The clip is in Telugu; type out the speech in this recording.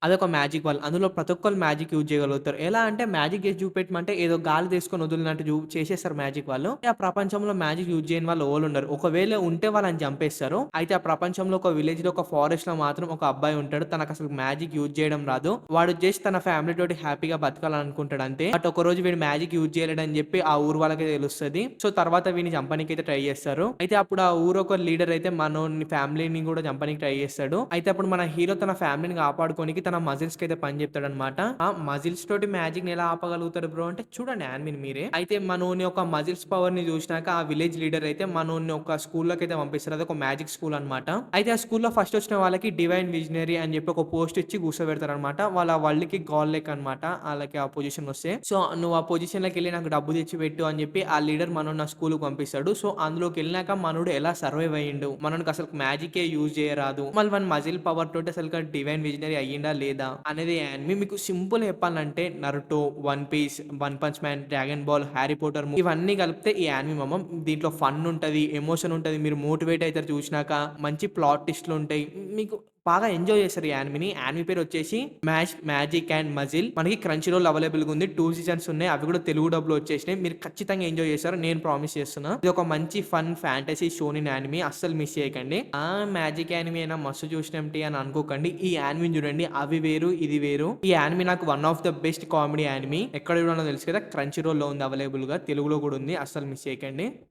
అదొక మ్యాజిక్ వరల్డ్. అందులో ప్రతి ఒక్కళ్ళు మ్యాజిక్ యూజ్ చేయగలుగుతారు. ఎలా అంటే మ్యాజిక్ చేసి చూపెట్టమంటే ఏదో గాలి తీసుకొని వదిలినట్టు చేసేస్తారు మ్యాజిక్ వాళ్ళు. ఆ ప్రపంచంలో మ్యాజిక్ యూజ్ చేయని వాళ్ళు ఎవలుండరు. ఒకవేళ ఉంటే వాళ్ళని చంపేస్తారు. అయితే ఆ ప్రపంచంలో ఒక విలేజ్‌లో ఒక ఫారెస్ట్‌లో మాత్రం ఒక అబ్బాయి ఉంటాడు. తనకసలు మ్యాజిక్ యూజ్ చేయడం రాదు. వాడు జస్ట్ తన ఫ్యామిలీ తోటి హ్యాపీగా బతకాలనుకుంటాడు అంతే. బట్ ఒకరోజు వీడు మ్యాజిక్ యూజ్ చేయలేడని చెప్పి ఆ ఊరు వాళ్ళకే తెలుస్తది. సో తర్వాత వీడిని చంపనీకైతే ట్రై చేస్తారు. అయితే అప్పుడు ఆ ఊరు ఒక లీడర్ అయితే మనోడిని ఫ్యామిలీని కూడా చంపనీకి ట్రై చేస్తాడు. అయితే అప్పుడు మన హీరో తన ఫ్యామిలీని కాపాడుకోనికి తన మజిల్స్‌కి అయితే పని చెప్తాడన్నమాట. ఆ మజిల్స్ తోటి మ్యాజిక్‌ని ఎలా ఆపగలుగుతాడు బ్రో అంటే చూడండి యానిమేని మీరే. అయితే మనోని యొక్క మజిల్స్ పవర్‌ని చూసినాక ఆ విలేజ్ లీడర్ అయితే మనోడిని ఒక స్కూల్‌లోకైతే పంపిస్తారు. అదొక మ్యాజిక్ స్కూల్ అన్నమాట. అయితే ఆ స్కూల్‌లో ఫస్ట్ వచ్చిన వాళ్ళకి డివైన్ విజనరీ అని చెప్పి ఒక పోస్ట్ ఇచ్చి కూర్చోబెడతారన్నమాట. వాళ్ళ వరల్డ్‌కి గాడ్ లెక్క అన్నమాట. ఆళ్ళకి ఆ పొజిషన్ వస్తే. సో నువ్వు ఆ పొజిషన్‌లోకెళ్ళి నాకు డబ్బు తెచ్చిపెట్టు అని చెప్పి ఆ లీడర్ మనోడిని ఆ స్కూల్‌కి పంపిస్తాడు. సో అందులోకెళ్ళినాక మనోడు ఎలా సర్వైవ్ అయ్యిండు. మనోనికి అసలు మ్యాజికే యూజ్ చేయరాదు. మళ్ళీ వాని మజిల్ పవర్ తోటి అసలుకి డివైన్ విజనరీ అయ్యిండా లేదా అనేది యానిమీ. మీకు సింపుల్ చెప్పాలంటే Naruto, One Piece, One Punch Man, Dragon Ball, Harry Potter ఇవన్నీ కలిపితే ఈ యానిమీ మామ. దీంట్లో ఫన్ ఉంటది, ఎమోషన్ ఉంటది. మీరు మోటివేట్ అయితారు చూసినాక. మంచి ప్లాట్ ట్విస్ట్‌లు ఉంటాయి. మీకు బాగా ఎంజాయ్ చేస్తారు ఈ యానిమీని. యానిమీ పేరు వచ్చేసి మ్యాజిక్ అండ్ మజిల్. మనకి క్రంచీ రోల్ అవైలబుల్‌గా ఉంది. 2 సీజన్స్ ఉన్నాయి. అవి కూడా తెలుగు డబ్‌లో వచ్చేసినాయి. మీరు ఖచ్చితంగా ఎంజాయ్ చేస్తారు. నేను ప్రామిస్ చేస్తున్నా. ఇది ఒక మంచి ఫన్ ఫ్యాంటసీ షోనిన్ యానిమీ. అస్సలు మిస్ చేయకండి. మ్యాజిక్ యానిమీ అయినా మస్తు చూసినాంటి అని అనుకోకండి. ఈ యానిమీని చూడండి. అవి వేరు, ఇది వేరు. ఈ యానిమీ నాకు one of the best comedy anime. ఎక్కడ చూడాలో తెలుసు కదా. క్రంచీ రోల్‌లో ఉంది అవైలబుల్‌గా. తెలుగులో కూడా ఉంది. అస్సలు మిస్ చేయకండి.